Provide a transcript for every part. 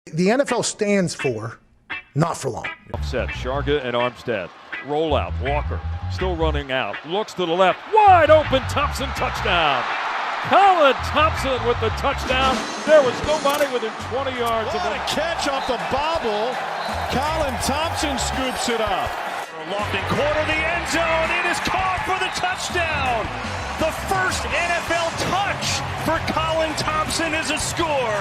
The NFL stands for not for long. Set Sharga and Armstead. Roll out. Walker still running out. Looks to the left. Wide open. Thompson touchdown. Colin Thompson with the touchdown. There was nobody within 20 yards of him. What a catch off the bobble. Colin Thompson scoops it up. Lofting corner, the end zone. It is caught for the touchdown. The first NFL touch for Colin Thompson is a score.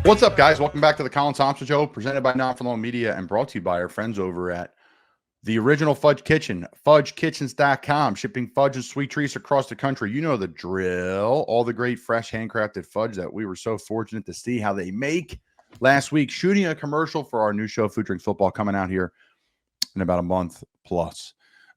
What's up, guys? Welcome back to the Colin Thompson Show, presented by Not For Long Media and brought to you by our friends over at the original Fudge Kitchen, fudgekitchens.com, shipping fudge and sweet treats across the country. You know the drill. All the great, fresh, handcrafted fudge that we were so fortunate to see how they make last week, shooting a commercial for our new show, Food Drinks Football, coming out here in about a month plus.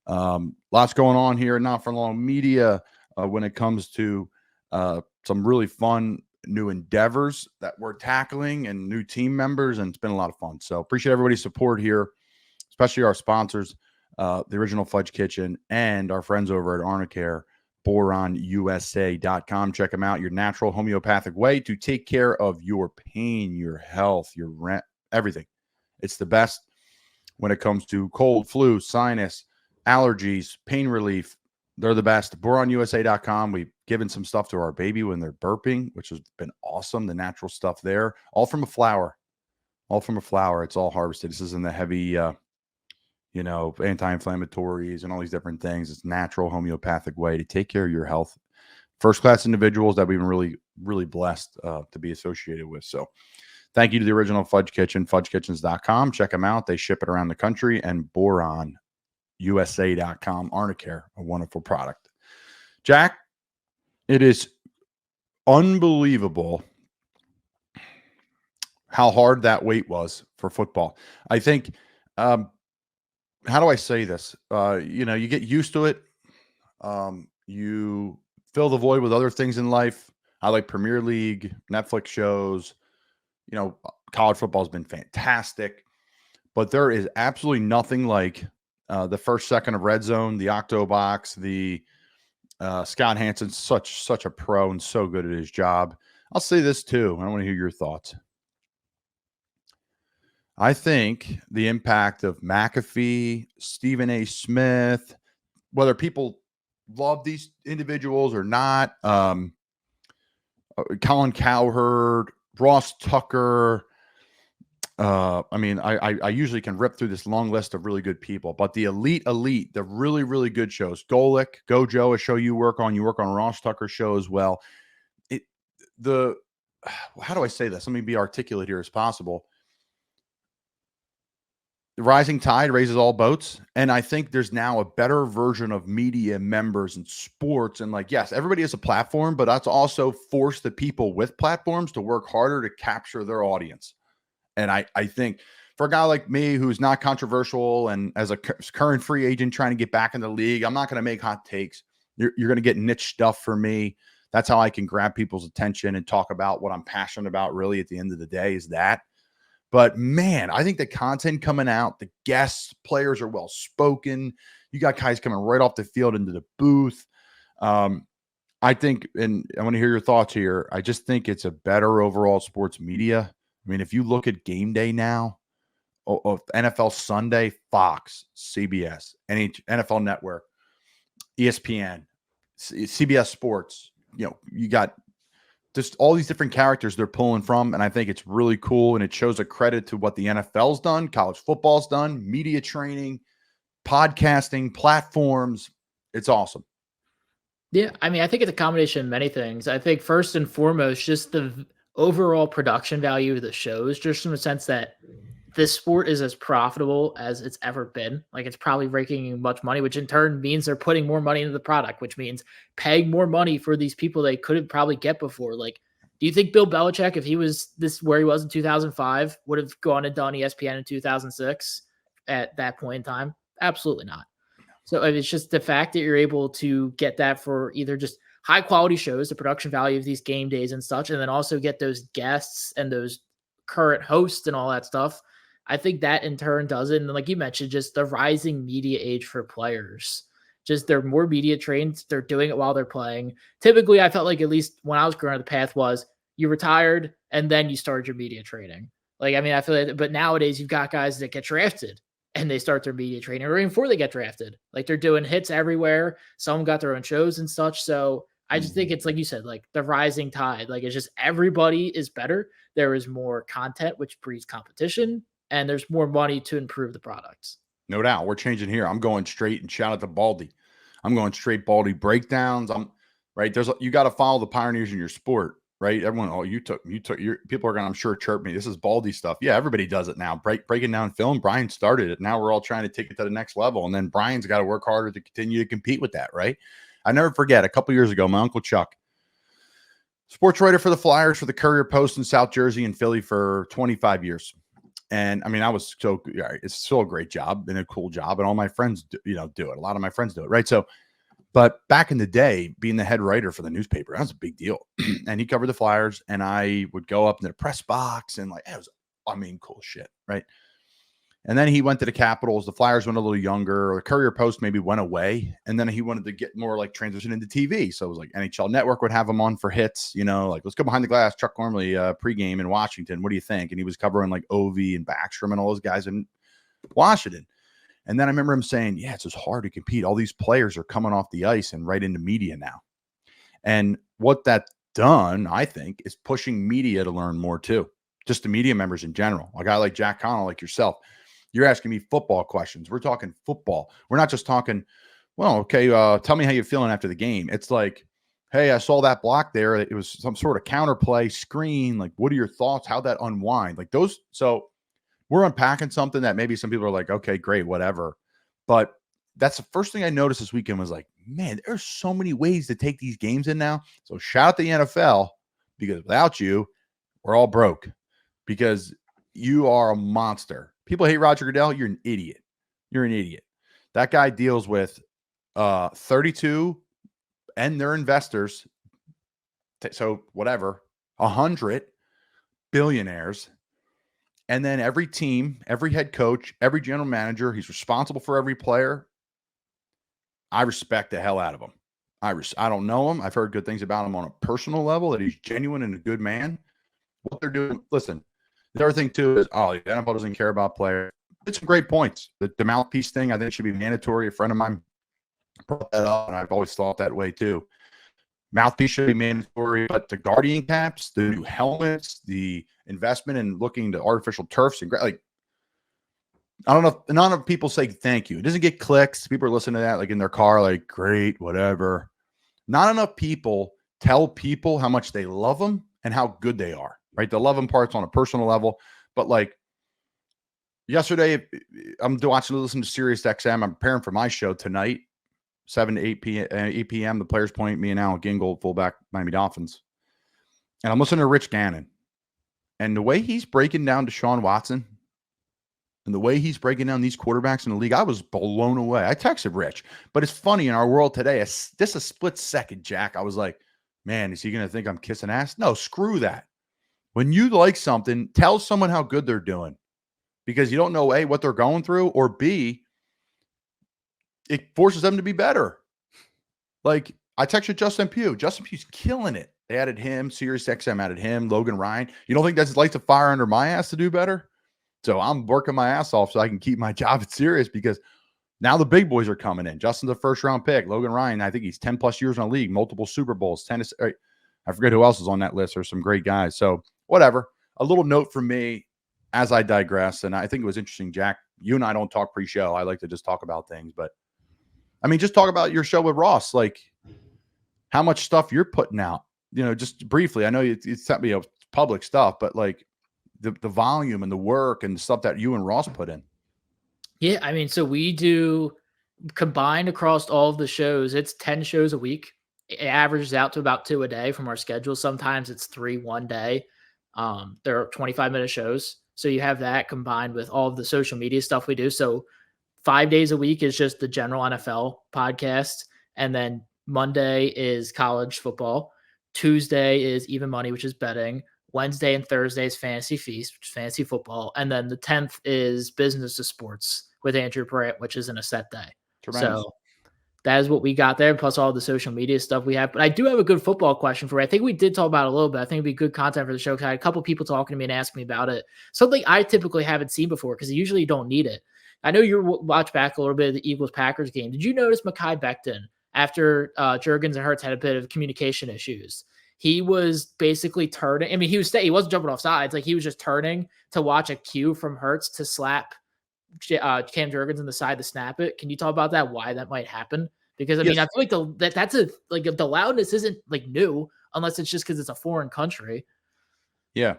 Lots going on here at Not For Long Media when it comes to some really fun new endeavors that we're tackling and new team members, and it's been a lot of fun. So appreciate everybody's support here, especially our sponsors, the original Fudge Kitchen, and our friends over at Arnicare, BoironUSA.com. Check them out. Your natural homeopathic way to take care of your pain, your health, your rent, everything. It's the best when it comes to cold, flu, sinus, allergies, pain relief. They're the best. BoironUSA.com. We've given some stuff to our baby when they're burping, which has been awesome. The natural stuff there, all from a flower. All from a flower. It's all harvested. This isn't the heavy, anti-inflammatories and all these different things. It's natural homeopathic way to take care of your health. First-class individuals that we've been really, really blessed to be associated with. So thank you to the original Fudge Kitchen, fudgekitchens.com. Check them out. They ship it around the country. And BoironUSA.com, Arnicare, a wonderful product. Jack, it is unbelievable how hard that weight was for football. I think, how do I say this? You get used to it. You fill the void with other things in life. I like Premier League, Netflix shows. College football has been fantastic, but there is absolutely nothing like the first second of Red Zone, the Octo Box, the Scott Hansen's such a pro and so good at his job. I'll say this too. I want to hear your thoughts. I think the impact of McAfee, Stephen A. Smith, whether people love these individuals or not, Colin Cowherd, Ross Tucker. I usually can rip through this long list of really good people, but the elite, the really, really good shows, Golick, Gojo, a show you work on Ross Tucker's show as well. How do I say this? Let me be articulate here as possible. The rising tide raises all boats. And I think there's now a better version of media members in sports. And yes, everybody has a platform, but that's also forced the people with platforms to work harder to capture their audience. And I think for a guy like me, who's not controversial and as a current free agent trying to get back in the league, I'm not going to make hot takes. You're going to get niche stuff for me. That's how I can grab people's attention and talk about what I'm passionate about. Really, at the end of the day, is that. But man, I think the content coming out, the guests, players are well spoken. You got guys coming right off the field into the booth. I think, and I want to hear your thoughts here. I just think it's a better overall sports media. I mean, if you look at game day now, NFL Sunday, Fox, CBS, NFL Network, ESPN, CBS Sports, you got just all these different characters they're pulling from, and I think it's really cool, and it shows a credit to what the NFL's done, college football's done, media training, podcasting, platforms. It's awesome. Yeah, I think it's a combination of many things. I think first and foremost, just the overall production value of the shows, just in the sense that this sport is as profitable as it's ever been. It's probably raking in much money, which in turn means they're putting more money into the product, which means paying more money for these people they couldn't probably get before. Do you think Bill Belichick, if he was where he was in 2005, would have gone and done ESPN in 2006 at that point in time? Absolutely not. So it's just the fact that you're able to get that for either just high quality shows, the production value of these game days and such, and then also get those guests and those current hosts and all that stuff. I think that in turn does it. And like you mentioned, just the rising media age for players. Just they're more media trained. They're doing it while they're playing. Typically, I felt like, at least when I was growing up, the path was you retired and then you started your media training. Like, I mean, I feel like, but nowadays you've got guys that get drafted and they start their media training, or even before they get drafted. Like, they're doing hits everywhere. Some got their own shows and such. So I just think it's like you said, like the rising tide. Like, it's just everybody is better. There is more content, which breeds competition, and there's more money to improve the products. No doubt. We're changing here. I'm going straight, and shout out to Baldy. I'm going straight Baldy breakdowns. I'm right. You got to follow the pioneers in your sport, right? Everyone, you took your people are going to, I'm sure, chirp me. This is Baldy stuff. Yeah, everybody does it now. Breaking down film. Brian started it. Now we're all trying to take it to the next level. And then Brian's got to work harder to continue to compete with that, right? I never forget, a couple years ago, my Uncle Chuck, sports writer for the Flyers, for the Courier Post in South Jersey and Philly for 25 years. And I mean, it's still a great job and a cool job. And all my friends, do it. A lot of my friends do it. Right. So, but back in the day, being the head writer for the newspaper, that was a big deal. And he covered the Flyers, and I would go up in the press box and it was, cool shit. Right. And then he went to the Capitals. The Flyers went a little younger. The Courier Post maybe went away. And then he wanted to get more like transition into TV. So it was like NHL Network would have him on for hits, like, let's go behind the glass. Chuck Gormley pregame in Washington. What do you think? And he was covering like Ovi and Backstrom and all those guys in Washington. And then I remember him saying, yeah, it's just hard to compete. All these players are coming off the ice and right into media now. And what that's done, I think, is pushing media to learn more too. Just the media members in general. A guy like Jack Connell, like yourself. You're asking me football questions. We're talking football. We're not just talking, well, okay, tell me how you're feeling after the game. It's like, hey, I saw that block there. It was some sort of counterplay screen. Like, what are your thoughts? How'd that unwind? Like those. So we're unpacking something that maybe some people are like, okay, great, whatever. But that's the first thing I noticed this weekend was like, man, there's so many ways to take these games in now. So shout out to the NFL, because without you, we're all broke, because you are a monster. People hate Roger Goodell. You're an idiot. You're an idiot. That guy deals with 32 and their investors. So whatever, 100 billionaires. And then every team, every head coach, every general manager, he's responsible for every player. I respect the hell out of him. I don't know him. I've heard good things about him on a personal level, that he's genuine and a good man. What they're doing, listen, the other thing too is, the NFL doesn't care about players. It's some great points. The mouthpiece thing, I think, should be mandatory. A friend of mine brought that up, and I've always thought that way too. Mouthpiece should be mandatory, but the Guardian caps, the new helmets, the investment in looking to artificial turfs, and like, I don't know. None of people say thank you. It doesn't get clicks. People are listening to that like in their car, like, great, whatever. Not enough people tell people how much they love them and how good they are. Right, the love them part's on a personal level, but like yesterday, I'm listening to Sirius XM. I'm preparing for my show tonight, 7 to 8 p.m. The Players Point, me and Al Gingold, fullback, Miami Dolphins, and I'm listening to Rich Gannon, and the way he's breaking down Deshaun Watson, and the way he's breaking down these quarterbacks in the league, I was blown away. I texted Rich, but it's funny in our world today. Just a split second, Jack. I was like, man, is he going to think I'm kissing ass? No, screw that. When you like something, tell someone how good they're doing, because you don't know, A, what they're going through, or B, it forces them to be better. Like, I texted Justin Pugh. Justin Pugh's killing it. They added him. Sirius XM added him. Logan Ryan. You don't think that's like to fire under my ass to do better? So I'm working my ass off so I can keep my job at Sirius, because now the big boys are coming in. Justin's a first-round pick. Logan Ryan, I think he's 10-plus years in the league, multiple Super Bowls, tennis. I forget who else is on that list. There's some great guys. So whatever. A little note from me as I digress. And I think it was interesting, Jack. You and I don't talk pre-show. I like to just talk about things. But, I mean, just talk about your show with Ross. Like, how much stuff you're putting out. Just briefly. I know it's public stuff, but, like, the volume and the work and the stuff that you and Ross put in. Yeah, I mean, so we do combined across all of the shows. It's 10 shows a week. It averages out to about 2 a day from our schedule. Sometimes it's 3 one day. There are 25-minute shows. So you have that combined with all of the social media stuff we do. So 5 days a week is just the general NFL podcast. And then Monday is college football. Tuesday is Even Money, which is betting. Wednesday and Thursday is Fantasy Feast, which is fantasy football. And then the 10th is Business to Sports with Andrew Brandt, which is in a set day. Tremendous. So that is what we got there, plus all the social media stuff we have. But I do have a good football question for you. I think we did talk about it a little bit. I think it'd be good content for the show because I had a couple people talking to me and asking me about it. Something I typically haven't seen before because usually you don't need it. I know you watched back a little bit of the Eagles-Packers game. Did you notice Mekhi Becton, after Juergens and Hurts had a bit of communication issues, he was basically turning. I mean, he wasn't jumping off sides. Like, he was just turning to watch a cue from Hurts to slap Cam Juergens in the side to snap it. Can you talk about that? Why that might happen? Because I mean, I feel like the loudness isn't like new unless it's just because it's a foreign country. Yeah.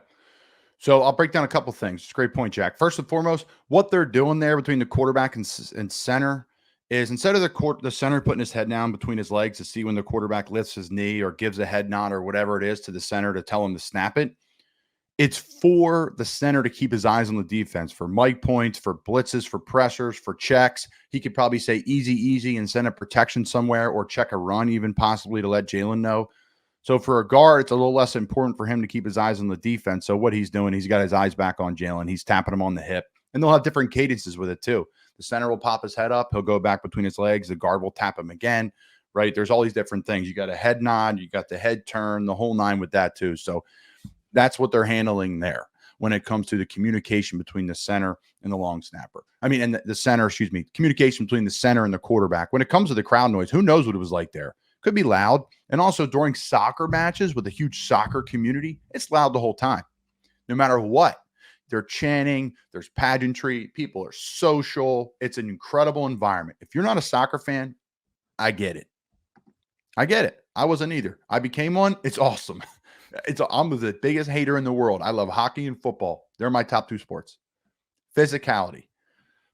So I'll break down a couple things. It's a great point, Jack. First and foremost, what they're doing there between the quarterback and center is instead of the center putting his head down between his legs to see when the quarterback lifts his knee or gives a head nod or whatever it is to the center to tell him to snap it, it's for the center to keep his eyes on the defense for mic points, for blitzes, for pressures, for checks. He could probably say easy, easy and send a protection somewhere or check a run even possibly to let Jalen know. So for a guard, it's a little less important for him to keep his eyes on the defense. So what he's doing, he's got his eyes back on Jalen. He's tapping him on the hip. And they'll have different cadences with it too. The center will pop his head up. He'll go back between his legs. The guard will tap him again, right? There's all these different things. You got a head nod. You got the head turn, the whole nine with that too. So that's what they're handling there when it comes to the communication between the center and the long snapper. I mean, and the center, communication between the center and the quarterback. When it comes to the crowd noise, who knows what it was like there? Could be loud. And also during soccer matches with a huge soccer community, it's loud the whole time. No matter what, they're chanting, there's pageantry, people are social. It's an incredible environment. If you're not a soccer fan, I get it. I wasn't either. I became one. It's awesome. I'm the biggest hater in the world. I love hockey and football. They're my top two sports. Physicality.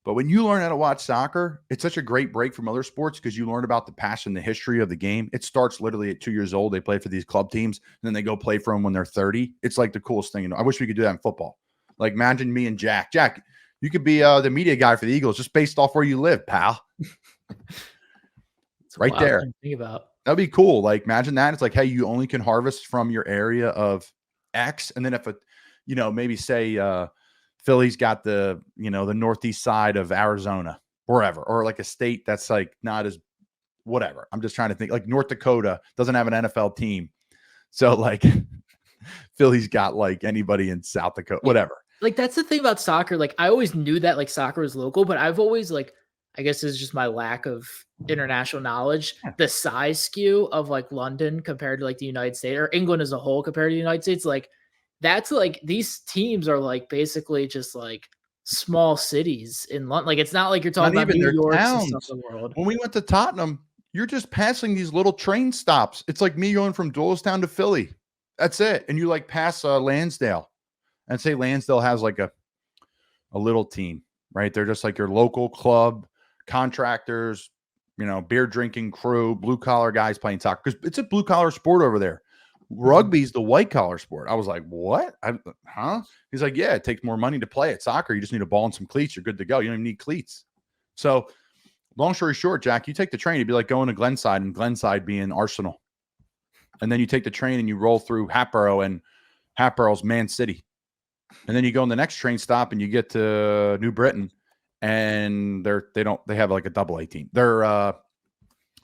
But when you learn how to watch soccer, it's such a great break from other sports because you learn about the passion, the history of the game. It starts literally at 2 years old. They play for these club teams, and then they go play for them when they're 30. It's like the coolest thing. I wish we could do that in football. Like, imagine me and Jack. Jack, you could be the media guy for the Eagles just based off where you live, pal. It's right there. Think about. That'd be cool. Like, imagine that. It's like, hey, you only can harvest from your area of X. And then if maybe say Philly's got the northeast side of Arizona, wherever, or like a state that's like not as whatever. I'm just trying to think, like North Dakota doesn't have an NFL team. So like Philly's got like anybody in South Dakota, whatever. Like, that's the thing about soccer. Like, I always knew that like soccer was local, but I've always like, I guess it's just my lack of international knowledge. The size skew of like London compared to like the United States or England as a whole compared to the United States, like that's like these teams are like basically just like small cities in London. Like, it's not like you're talking about New York and stuff in the world. When we went to Tottenham, you're just passing these little train stops. It's like me going from Doylestown to Philly. That's it. And you like pass Lansdale and say Lansdale has like a little team, right? They're just like your local club, contractors, beer drinking crew, blue collar guys playing soccer because it's a blue collar sport over there. Rugby's the white collar sport. I was like, what? He's like, yeah, it takes more money to play it. Soccer, you just need a ball and some cleats. You're good to go. You don't even need cleats. So long story short, Jack, you take the train, it'd be like going to Glenside and Glenside being Arsenal. And then you take the train and you roll through Hatboro and Hatboro's Man City. And then you go on the next train stop and you get to New Britain and they have like a double A team. They're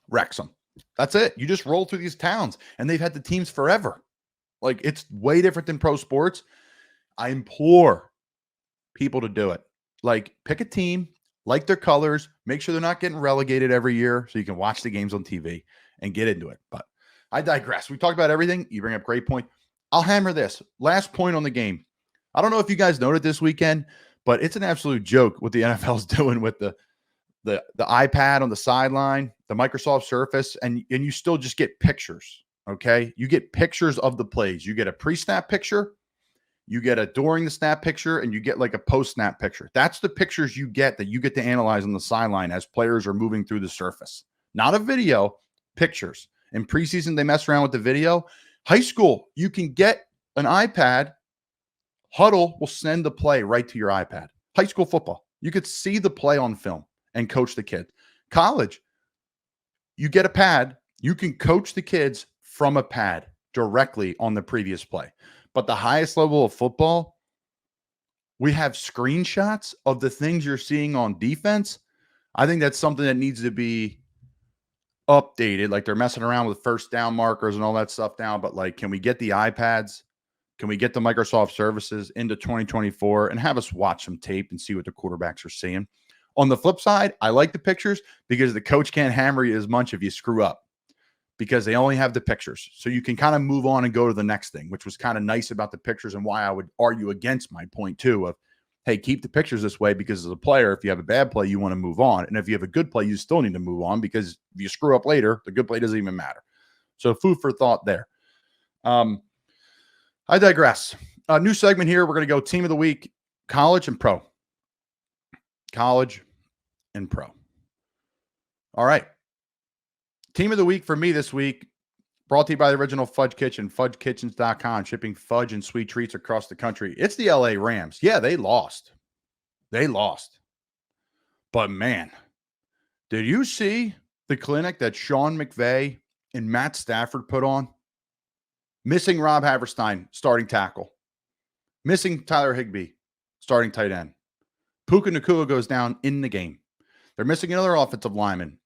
Wrexham. That's it. You just roll through these towns and they've had the teams forever. Like, it's way different than pro sports. I implore people to do it. Like, pick a team, like their colors, make sure they're not getting relegated every year so you can watch the games on TV and get into it. But I digress. We talked about everything. You bring up a great point. I'll hammer this. Last point on the game. I don't know if you guys noted this weekend, but it's an absolute joke what the NFL's doing with the iPad on the sideline, the Microsoft Surface, and you still just get pictures, okay? You get pictures of the plays. You get a pre-snap picture, you get a during the snap picture, and you get like a post-snap picture. That's the pictures you get that you get to analyze on the sideline as players are moving through the surface. Not a video, pictures. In preseason, they mess around with the video. High school, you can get an iPad. Huddle will send the play right to your iPad. High school football, you could see the play on film and coach the kid. College, you get a pad. You can coach the kids from a pad directly on the previous play. But the highest level of football, we have screenshots of the things you're seeing on defense. I think that's something that needs to be updated. Like they're messing around with first down markers and all that stuff now. But like, can we get the iPads? Can we get the Microsoft services into 2024 and have us watch some tape and see what the quarterbacks are seeing? On the flip side, I like the pictures because the coach can't hammer you as much if you screw up because they only have the pictures. So you can kind of move on and go to the next thing, which was kind of nice about the pictures and why I would argue against my point too of, hey, keep the pictures this way because as a player, if you have a bad play, you want to move on. And if you have a good play, you still need to move on because if you screw up later, the good play doesn't even matter. So food for thought there. I digress. A new segment here. We're going to go team of the week, college and pro. College and pro. All right. Team of the week for me this week, brought to you by the original Fudge Kitchen, fudgekitchens.com, shipping fudge and sweet treats across the country. It's the LA Rams. Yeah, they lost. But man, did you see the clinic that Sean McVay and Matt Stafford put on? Missing Rob Haverstein, starting tackle. Missing Tyler Higbee, starting tight end. Puka Nacua goes down in the game. They're missing another offensive lineman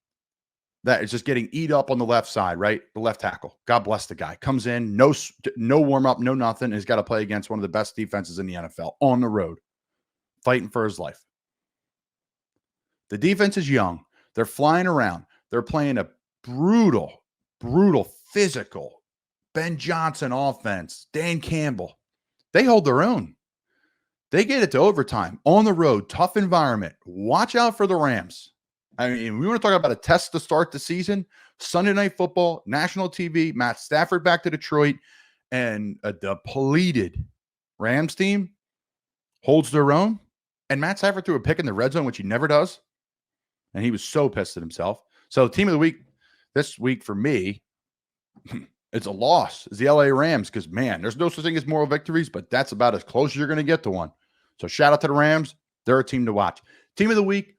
that is just getting eat up on the left side, right? The left tackle. God bless the guy. Comes in, no warm-up, no nothing. He's got to play against one of the best defenses in the NFL on the road, fighting for his life. The defense is young. They're flying around. They're playing a brutal, physical, Ben Johnson offense, Dan Campbell. They hold their own. They get it to overtime on the road, tough environment. Watch out for the Rams. I mean, we want to talk about a test to start the season. Sunday Night Football, national TV, Matt Stafford back to Detroit, and a depleted Rams team holds their own. And Matt Stafford threw a pick in the red zone, which he never does. And he was so pissed at himself. So team of the week this week for me, it's a loss. It's the LA Rams because, man, there's no such thing as moral victories, but that's about as close as you're going to get to one. So shout out to the Rams. They're a team to watch. Team of the week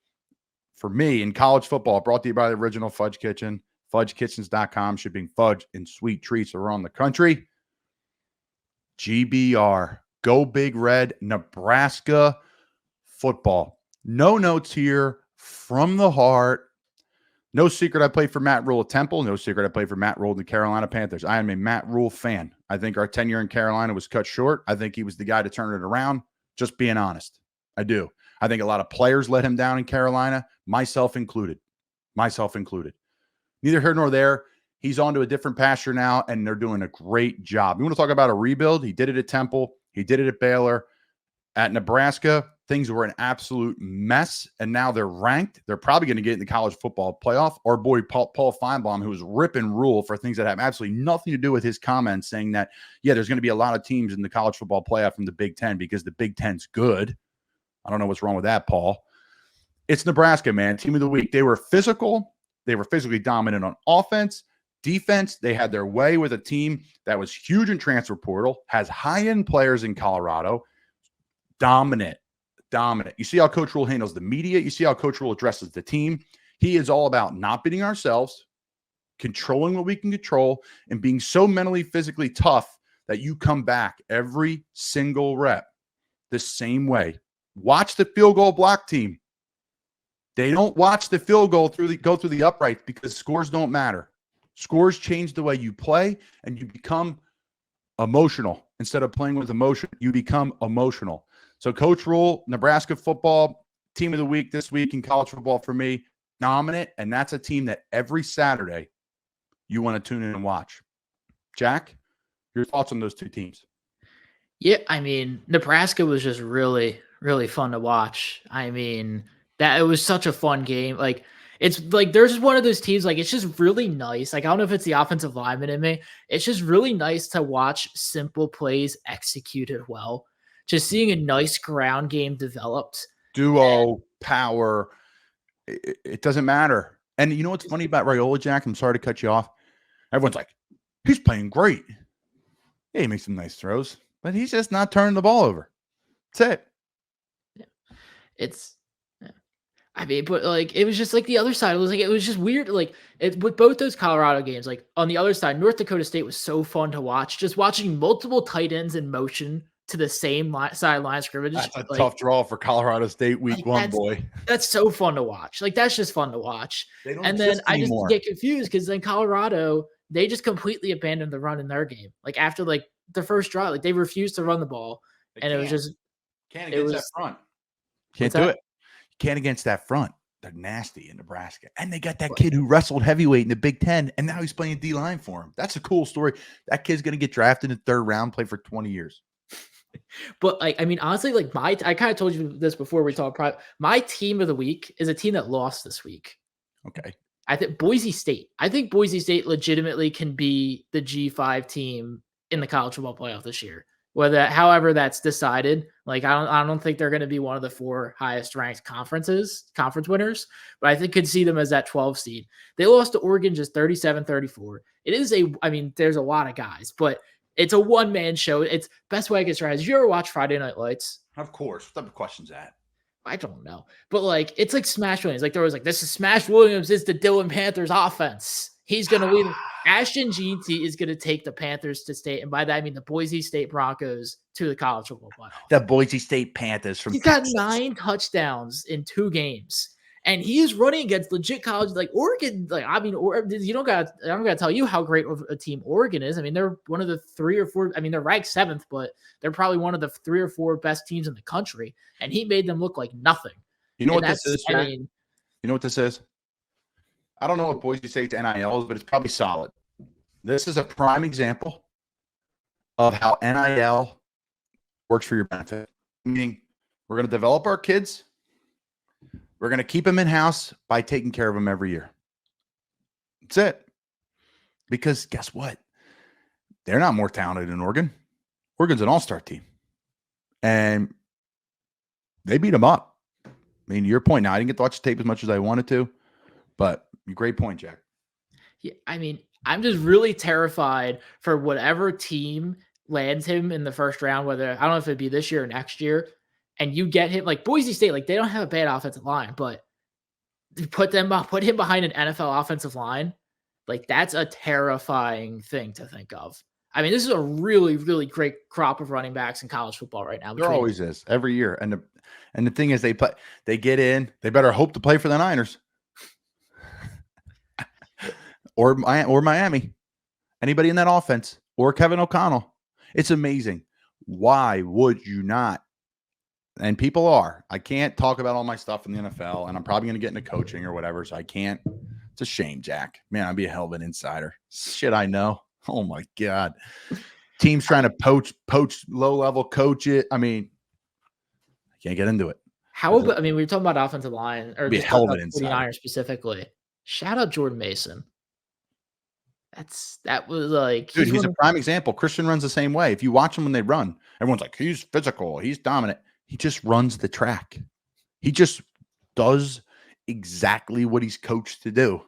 for me in college football, brought to you by the original Fudge Kitchen, fudgekitchens.com, shipping fudge and sweet treats around the country. GBR, Go Big Red, Nebraska football. No notes here from the heart. No secret I played for Matt Rule at Temple. No secret I played for Matt Rule in the Carolina Panthers. I am a Matt Rule fan. I think our tenure in Carolina was cut short. I think he was the guy to turn it around. Just being honest. I do. I think a lot of players let him down in Carolina, myself included. Neither here nor there. He's on to a different pasture now, and they're doing a great job. You want to talk about a rebuild? He did it at Temple. He did it at Baylor. At Nebraska, things were an absolute mess, and now they're ranked. They're probably going to get in the college football playoff. Our boy Paul Feinbaum, who was ripping Rule for things that have absolutely nothing to do with his comments, saying that, yeah, there's going to be a lot of teams in the college football playoff from the Big Ten because the Big Ten's good. I don't know what's wrong with that, Paul. It's Nebraska, man. Team of the week. They were physical. They were physically dominant on offense. Defense, they had their way with a team that was huge in transfer portal, has high-end players in Colorado. Dominant. You see how Coach Rule handles the media. You see how Coach Rule addresses the team. He is all about not beating ourselves, controlling what we can control, and being so mentally, physically tough that you come back every single rep the same way. Watch the field goal block team. They don't watch the field goal go through the uprights because scores don't matter. Scores change the way you play, and you become emotional. Instead of playing with emotion, you become emotional. So Coach Rule, Nebraska football, team of the week this week in college football for me, dominant, and that's a team that every Saturday you want to tune in and watch. Jack, your thoughts on those two teams? Yeah, I mean, Nebraska was just really, really fun to watch. I mean, that it was such a fun game. Like, it's like there's just one of those teams, like, it's just really nice. Like, I don't know if it's the offensive lineman in me. It's just really nice to watch simple plays executed well. Just seeing a nice ground game developed. Duo, power, it doesn't matter. And you know what's funny about Raiola, Jack? I'm sorry to cut you off. Everyone's like, he's playing great. Yeah, he makes some nice throws, but he's just not turning the ball over. That's it. Yeah. I mean, but like, it was just like the other side. It was just weird. Like, with both those Colorado games, like on the other side, North Dakota State was so fun to watch. Just watching multiple tight ends in motion to the same sideline scrimmage. That's a like, tough draw for Colorado State week one, boy. That's so fun to watch. Like, that's just fun to watch. They don't And then exist I just anymore. get confused because then Colorado, they just completely abandoned the run in their game. Like, after like the first drive, like they refused to run the ball. They It was just can't it against was that front. Can't do it. Can't against that front. They're nasty in Nebraska. And they got that kid who wrestled heavyweight in the Big Ten, and now he's playing D-line for him. That's a cool story. That kid's going to get drafted in the 3rd round, play for 20 years. But like, I mean, honestly, like I kind of told you this before we talked. My team of the week is a team that lost this week. Okay. I think Boise State. I think Boise State legitimately can be the G5 team in the college football playoff this year. However that's decided, like I don't think they're going to be one of the 4 highest ranked conference winners, but I think could see them as that 12 seed. They lost to Oregon just 37-34. It is there's a lot of guys, but it's a one-man show. It's best way I can describe it. Have you ever watched Friday Night Lights? Of course. What type of question's that? I don't know. But like, it's like Smash Williams. Like there was like, this is Smash Williams is the Dillon Panthers offense. He's going to lead them. Ashton Jeanty is going to take the Panthers to state. And by that, I mean the Boise State Broncos to the college football playoff. The Boise State Panthers from He's got 9 touchdowns in 2 games. And he is running against legit college, like Oregon. Like, I mean, I don't got to tell you how great of a team Oregon is. I mean, they're one of the 3 or 4. I mean, they're ranked 7th, but they're probably one of the 3 or 4 best teams in the country. And he made them look like nothing. You know what this is, I Jack? mean, You know what this is? I don't know what Boise State's NIL is, but it's probably solid. This is a prime example of how NIL works for your benefit. Meaning, we're going to develop our kids. We're going to keep them in-house by taking care of them every year. That's it. Because guess what? They're not more talented than Oregon. Oregon's an all-star team. And they beat them up. I mean, your point now, I didn't get to watch the tape as much as I wanted to, but great point, Jack. Yeah, I mean, I'm just really terrified for whatever team lands him in the first round, whether I don't know if it'd be this year or next year, and you get him like Boise State, like they don't have a bad offensive line, but put him behind an NFL offensive line, like that's a terrifying thing to think of. I mean, this is a really, really great crop of running backs in college football right now. There always is every year, and the thing is, they get in. They better hope to play for the Niners. Or Miami, anybody in that offense, or Kevin O'Connell. It's amazing. Why would you not? And people are. I can't talk about all my stuff in the NFL, and I'm probably going to get into coaching or whatever, so I can't. It's a shame, Jack. Man, I'd be a hell of an insider. Shit, I know. Oh, my God. Teams trying to poach low-level coach it. I mean, I can't get into it. How about, I mean, we were talking about offensive line, or be a just hell of about an the insider. 49ers specifically. Shout out Jordan Mason. That was like, dude, he's a prime example. Christian runs the same way. If you watch him when they run, everyone's like, he's physical, he's dominant. He just runs the track. He just does exactly what he's coached to do.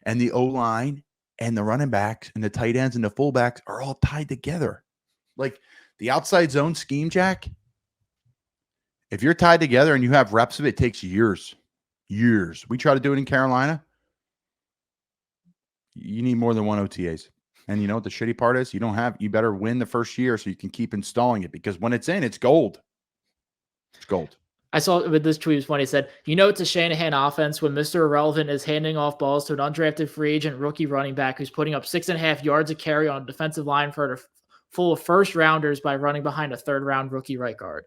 And the O-line and the running backs and the tight ends and the fullbacks are all tied together. Like the outside zone scheme, Jack, if you're tied together and you have reps of it, it takes years. Years. We try to do it in Carolina. You need more than 1 OTAs. And you know what the shitty part is? You better win the first year so you can keep installing it, because when it's in, it's gold. It's gold. I saw with this tweet was funny. It said, you know, it's a Shanahan offense when Mr. Irrelevant is handing off balls to an undrafted free agent rookie running back who's putting up 6.5 yards a carry on a defensive line full of first rounders by running behind a 3rd round rookie right guard.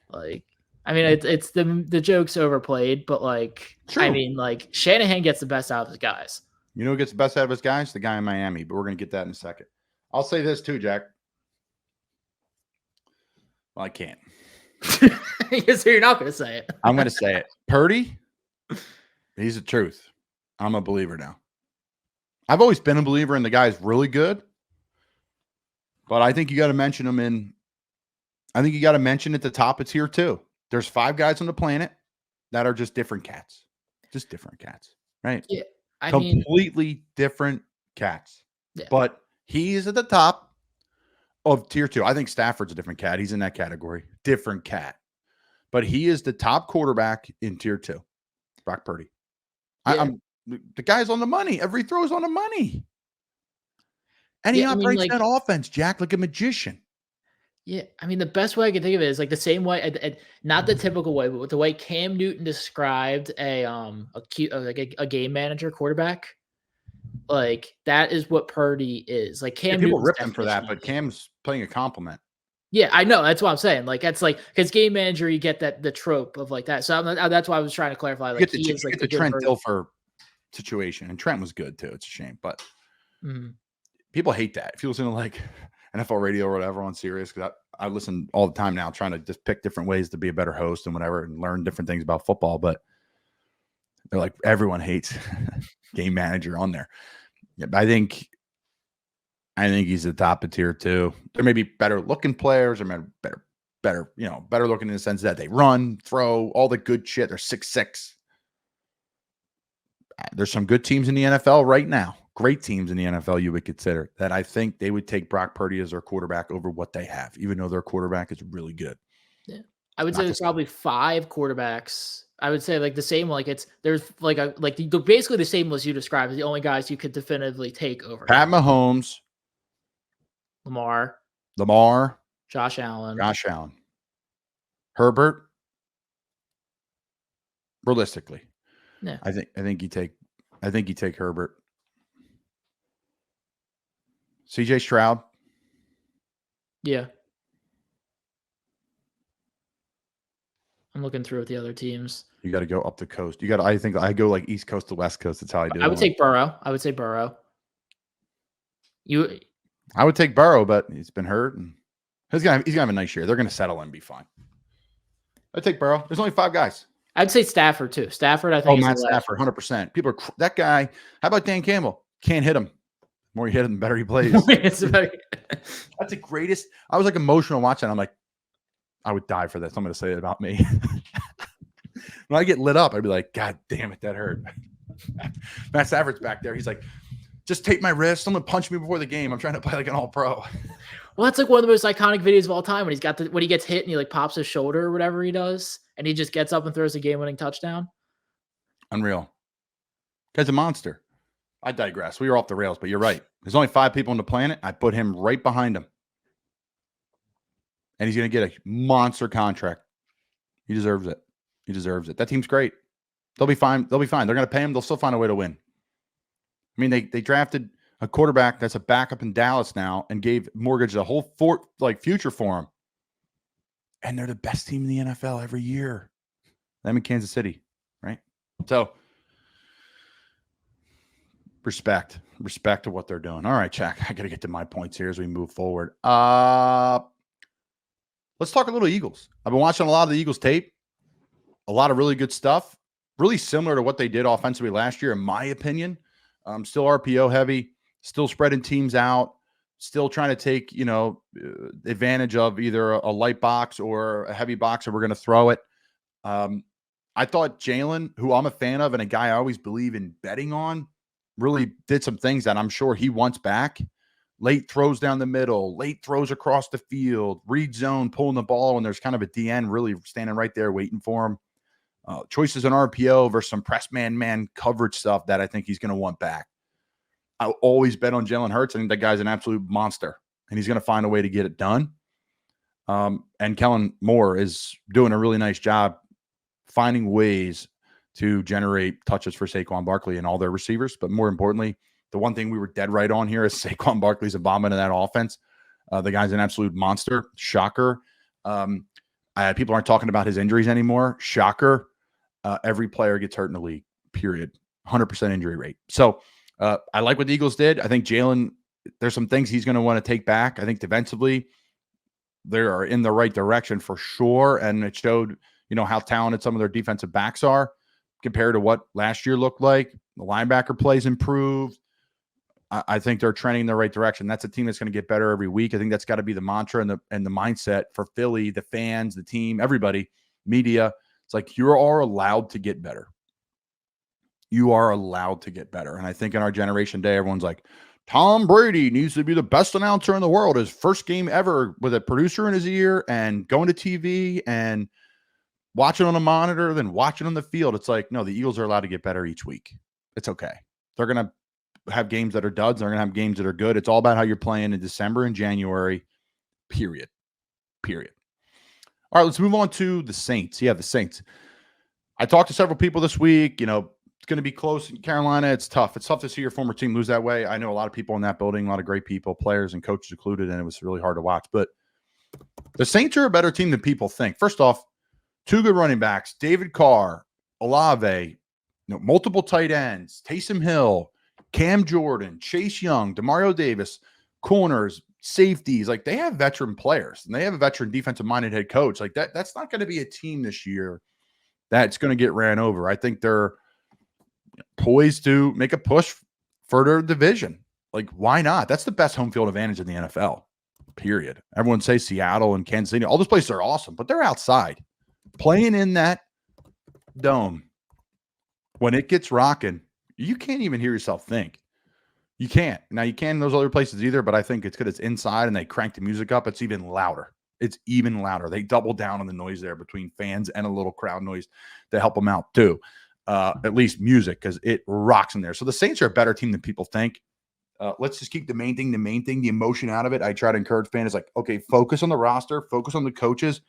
Like, I mean, it's the joke's overplayed, but like, true. I mean, like Shanahan gets the best out of his guys. You know who gets the best out of his guys? The guy in Miami, but we're going to get that in a second. I'll say this too, Jack. Well, I can't. So you're not going to say it. I'm going to say it. Purdy, he's the truth. I'm a believer now. I've always been a believer in the guy's really good, but I think you got to mention him I think you got to mention at the top it's here too. There's 5 guys on the planet that are just different cats. Just different cats, right? Yeah. Completely different cats. Yeah. But he's at the top of tier 2. I think Stafford's a different cat. He's in that category. Different cat. But he is the top quarterback in tier 2. Brock Purdy. Yeah. The guy's on the money. Every throw's on the money. And he operates that offense, Jack, like a magician. Yeah, I mean, the best way I can think of it is like the same way, not the typical way, but with the way Cam Newton described a game manager quarterback. Like that is what Purdy is. Like Yeah, Cam people Newton's rip him for definition that, of but it. Cam's playing a compliment. Yeah, I know. That's what I'm saying. Like that's like because game manager, you get the trope of like that. So that's why I was trying to clarify. You Like get the, he you is like get the the good Trent version. Dilfer situation, and Trent was good too. It's a shame, but Mhm. people hate that. If you listen to like NFL radio or whatever on Sirius, because I listen all the time now, trying to just pick different ways to be a better host and whatever, and learn different things about football. But they're like, everyone hates game manager on there. Yeah, but I think he's the top of tier two. There may be better looking players, or better, better looking in the sense that they run, throw, all the good shit. They're 6'6". There's some good teams in the NFL right now. Great teams in the NFL you would consider that I think they would take Brock Purdy as their quarterback over what they have, even though their quarterback is really good. Yeah. I would Not say to there's say- probably 5 quarterbacks. I would say like the same, like there's basically the same list you described as the only guys you could definitively take over Pat him. Mahomes, Lamar, Josh Allen. Allen, Herbert. Realistically, Yeah. I think you take Herbert. CJ Stroud. Yeah. I'm looking through with the other teams. You got to go up the coast. I think I go like East Coast to West Coast. That's how I do it. I would take Burrow. I would say Burrow. I would take Burrow, but he's been hurt, and he's gonna have a nice year. They're gonna settle and be fine. I'd take Burrow. There's only 5 guys. I'd say Stafford too. Stafford, I think. Matt Stafford, 100%. People are that guy. How about Dan Campbell? Can't hit him. The more you hit him, the better he plays. That's the greatest. I was like emotional watching. I'm like, I would die for this. I'm going to say it about me. When I get lit up, I'd be like, God damn it, that hurt. Matt Stafford's back there. He's like, just tape my wrist. Someone punch me before the game. I'm trying to play like an all-pro. Well, that's like one of the most iconic videos of all time when when he gets hit and he like pops his shoulder or whatever he does, and he just gets up and throws a game-winning touchdown. Unreal. Guy's a monster. I digress. We were off the rails, but you're right. There's only 5 people on the planet. I put him right behind him. And he's going to get a monster contract. He deserves it. He deserves it. That team's great. They'll be fine. They're going to pay him. They'll still find a way to win. I mean, they drafted a quarterback that's a backup in Dallas now and gave mortgage the whole future for him. And they're the best team in the NFL every year. Them in Kansas City, right? So respect to what they're doing. All right, Jack, I got to get to my points here as we move forward. Let's talk a little Eagles. I've been watching a lot of the Eagles tape. A lot of really good stuff. Really similar to what they did offensively last year, in my opinion. Still RPO heavy, still spreading teams out, still trying to take, advantage of either a light box or a heavy box, or we're going to throw it. I thought Jalen, who I'm a fan of and a guy I always believe in betting on, really did some things that I'm sure he wants back. Late throws down the middle, late throws across the field, read zone, pulling the ball when there's kind of a DN really standing right there waiting for him. Choices on RPO versus some press man coverage stuff that I think he's going to want back. I always bet on Jalen Hurts. I think that guy's an absolute monster, and he's going to find a way to get it done. And Kellen Moore is doing a really nice job finding ways to generate touches for Saquon Barkley and all their receivers. But more importantly, the one thing we were dead right on here is Saquon Barkley's a bomb into that offense. The guy's an absolute monster. Shocker. People aren't talking about his injuries anymore. Shocker. Every player gets hurt in the league, period. 100% injury rate. So I like what the Eagles did. I think Jalen, there's some things he's going to want to take back. I think defensively, they are in the right direction for sure. And it showed, how talented some of their defensive backs are compared to what last year looked like. The linebacker plays improved. I think they're trending in the right direction. That's a team that's going to get better every week. I think that's got to be the mantra and the mindset for Philly, the fans, the team, everybody, media. It's like you are allowed to get better. You are allowed to get better. And I think in our generation day, everyone's like, Tom Brady needs to be the best announcer in the world. His first game ever with a producer in his ear and going to TV and watching on a monitor, then watching on the field. It's like, no, the Eagles are allowed to get better each week. It's okay. They're going to have games that are duds. They're going to have games that are good. It's all about how you're playing in December and January, period. period. All right, let's move on to the Saints. Yeah, the Saints. I talked to several people this week. It's going to be close in Carolina. It's tough. It's tough to see your former team lose that way. I know a lot of people in that building, a lot of great people, players and coaches included, and it was really hard to watch. But the Saints are a better team than people think. First off, 2 good running backs, David Carr, Olave, multiple tight ends, Taysom Hill, Cam Jordan, Chase Young, Demario Davis, corners, safeties. Like, they have veteran players, and they have a veteran defensive-minded head coach. Like, that's not going to be a team this year that's going to get ran over. I think they're poised to make a push for their division. Like, why not? That's the best home field advantage in the NFL, period. Everyone says Seattle and Kansas City. All those places are awesome, but they're outside. Playing in that dome, when it gets rocking, you can't even hear yourself think. You can't. Now, you can in those other places either, but I think it's because it's inside and they crank the music up. It's even louder. It's even louder. They double down on the noise there between fans and a little crowd noise to help them out too. At least music, because it rocks in there. So the Saints are a better team than people think. Let's just keep the main thing, the emotion out of it. I try to encourage fans, like, okay, focus on the roster, focus on the coaches,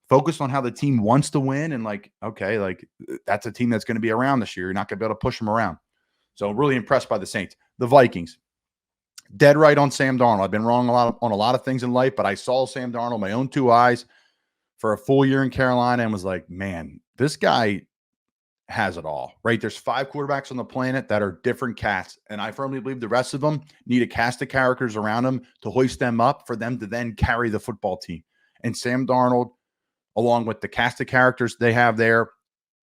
focus on how the team wants to win. And like, okay, like, that's a team that's going to be around this year. You're not going to be able to push them around. So I'm really impressed by the Saints. The Vikings, dead right on Sam Darnold. I've been wrong on a lot of things in life, but I saw Sam Darnold with my own 2 eyes for a full year in Carolina and was like, man, this guy has it all, right? There's 5 quarterbacks on the planet that are different cats, and I firmly believe the rest of them need a cast of characters around them to hoist them up for them to then carry the football team. And Sam Darnold, along with the cast of characters they have there,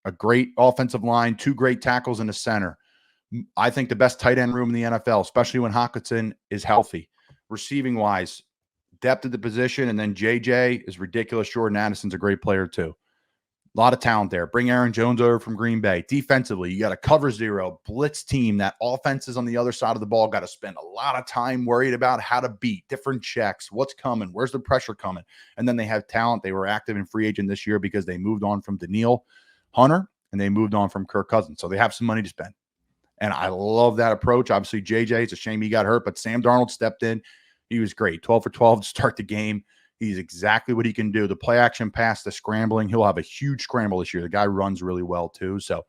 a great offensive line, 2 great tackles in the center. I think the best tight end room in the NFL, especially when Hockenson is healthy. Receiving wise, depth of the position, and then JJ is ridiculous. Jordan Addison's a great player too. A lot of talent there. Bring Aaron Jones over from Green Bay. Defensively, you got a cover 0 blitz team. That offenses on the other side of the ball got to spend a lot of time worried about how to beat different checks, what's coming, where's the pressure coming. And then they have talent. They were active in free agent this year because they moved on from Daniil Hunter and they moved on from Kirk Cousins. So they have some money to spend. And I love that approach. Obviously, JJ, it's a shame he got hurt, but Sam Darnold stepped in. He was great. 12 for 12 to start the game. He's exactly what he can do. The play action pass, the scrambling. He'll have a huge scramble this year. The guy runs really well too. So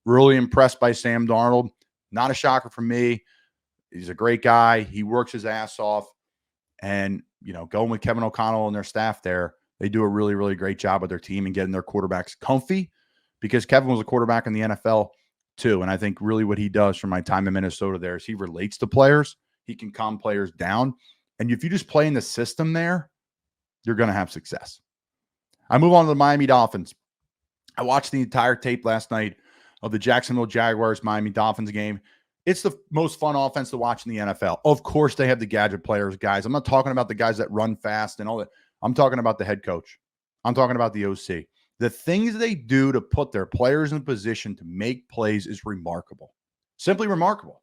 really impressed by Sam Darnold. Not a shocker for me. He's a great guy. He works his ass off. And, going with Kevin O'Connell and their staff there, they do a really, really great job with their team and getting their quarterbacks comfy, because Kevin was a quarterback in the NFL too. And I think really what he does from my time in Minnesota there is he relates to players. He can calm players down. And if you just play in the system there, you're going to have success. I move on to the Miami Dolphins. I watched the entire tape last night of the Jacksonville Jaguars Miami Dolphins game. It's the most fun offense to watch in the NFL. Of course, they have the gadget players, guys. I'm not talking about the guys that run fast and all that. I'm talking about the head coach. I'm talking about the OC. The things they do to put their players in position to make plays is remarkable. Simply remarkable.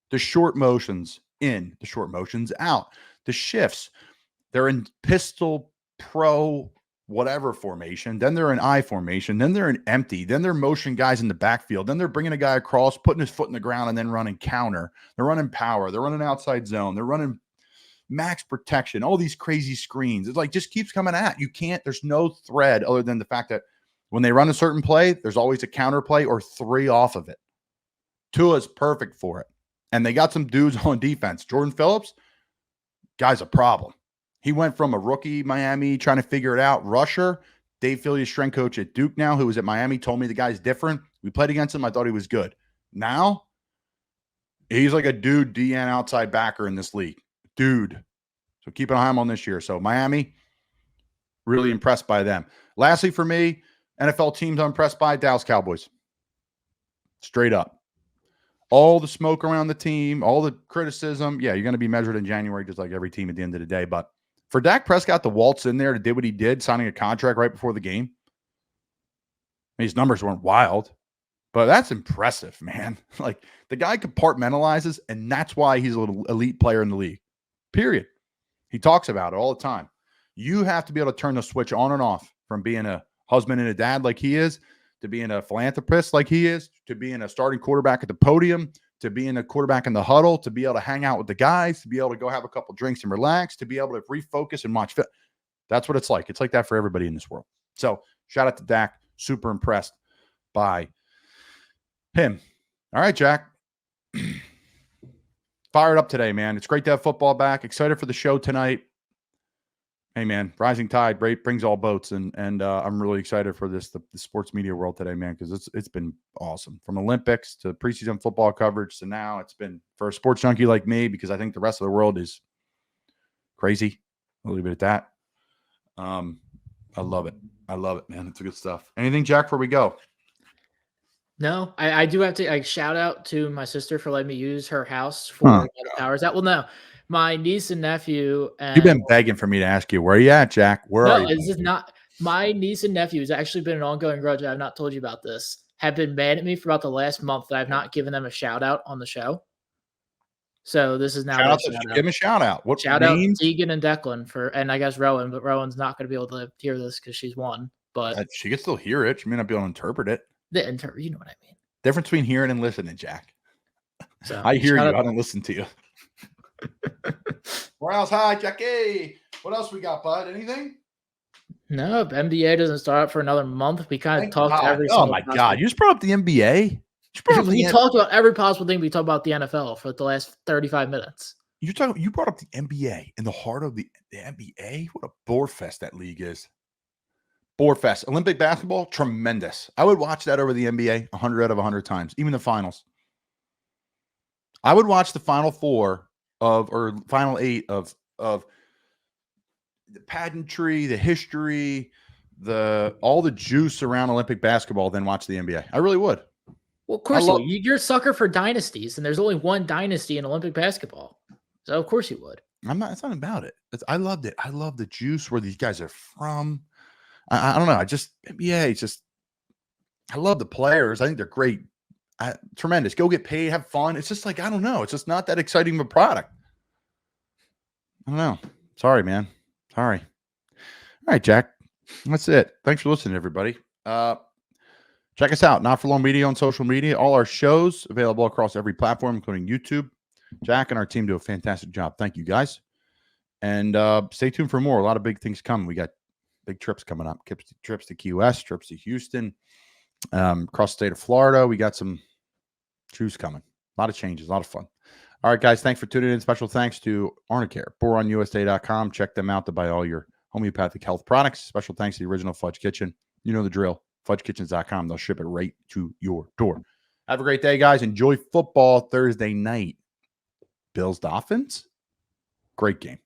The short motions in, the short motions out, the shifts. They're in pistol, pro, whatever formation. Then they're in I formation. Then they're in empty. Then they're motion guys in the backfield. Then they're bringing a guy across, putting his foot in the ground, and then running counter. They're running power. They're running outside zone. They're running max protection. All these crazy screens. It's like just keeps coming at. You can't. There's no thread other than the fact that when they run a certain play, there's always a counter play or 3 off of it. Tua's perfect for it. And they got some dudes on defense. Jordan Phillips, guy's a problem. He went from a rookie Miami trying to figure it out rusher. Dave Filli's strength coach at Duke now, who was at Miami, told me the guy's different. We played against him. I thought he was good. Now, he's like a dude DN outside backer in this league. Dude. So keep an eye on this year. So Miami, really impressed by them. Lastly, for me, NFL teams I'm impressed by, Dallas Cowboys. Straight up. All the smoke around the team, all the criticism. Yeah, you're going to be measured in January just like every team at the end of the day. But for Dak Prescott to waltz in there to do what he did, signing a contract right before the game, his numbers weren't wild, but that's impressive, man. Like, the guy compartmentalizes, and that's why he's an elite player in the league, period. He talks about it all the time. You have to be able to turn the switch on and off from being a husband and a dad like he is, to being a philanthropist like he is, to being a starting quarterback at the podium, to being a quarterback in the huddle, to be able to hang out with the guys, to be able to go have a couple drinks and relax, to be able to refocus and watch film. That's what it's like. It's like that for everybody in this world. So shout out to Dak. Super impressed by him. All right, Jack. Fired up today, man. It's great to have football back. Excited for the show tonight. Hey, man, rising tide brings all boats, and I'm really excited for the sports media world today, man, because it's been awesome. From Olympics to preseason football coverage to now, it's been for a sports junkie like me, because I think the rest of the world is crazy. I'll leave it at that. I love it. I love it, man. It's good stuff. Anything, Jack, before we go? No, I do have to shout out to my sister for letting me use her house for the power's out. Well, no, my niece and nephew. And, You've been begging for me to ask you, where are you at, Jack? Where are you? This is not. My niece and nephew has actually been an ongoing grudge. I have not told you about this. Have been mad at me for about the last month that I've not given them a shout out on the show. So this is now. Give him a shout out. What shout names? out Tegan and Declan and I guess Rowan, but Rowan's not going to be able to hear this because she's one. But She can still hear it. She may not be able to interpret it. You know what I mean. Difference between hearing and listening, Jack. So I hear you. I don't listen to you. Where else? Hi, Jackie. What else we got, bud? Anything? No, NBA doesn't start for another month. We kind of talked every. Oh my God! You just brought up the NBA. We talked about every possible thing. We talked about the NFL for the last 35 minutes. You brought up the NBA in the heart of the NBA. What a bore fest that league is. Bore fest. Olympic basketball, tremendous. I would watch that over the NBA 100 out of 100 times, even the finals. I would watch the final final 8 of the pageantry, the history, all the juice around Olympic basketball, then watch the NBA. I really would. Well, of course you're a sucker for dynasties, and there's only one dynasty in Olympic basketball. So of course you would. It's not about it. I loved it. I love the juice, where these guys are from. I don't know. NBA, I love the players. I think they're great. Tremendous. Go get paid, have fun. It's just like, I don't know. It's just not that exciting of a product. I don't know. Sorry, man. Sorry. All right, Jack. That's it. Thanks for listening, everybody. Check us out. Not for Long Media on social media. All our shows available across every platform, including YouTube. Jack and our team do a fantastic job. Thank you, guys. And stay tuned for more. A lot of big things coming. We got big trips coming up. Trips to Key West, trips to Houston, across the state of Florida. We got some shoes coming. A lot of changes. A lot of fun. All right, guys. Thanks for tuning in. Special thanks to Arnicare, BoironUSA.com. Check them out to buy all your homeopathic health products. Special thanks to the original Fudge Kitchen. You know the drill. FudgeKitchens.com. They'll ship it right to your door. Have a great day, guys. Enjoy football Thursday night. Bills Dolphins. Great game.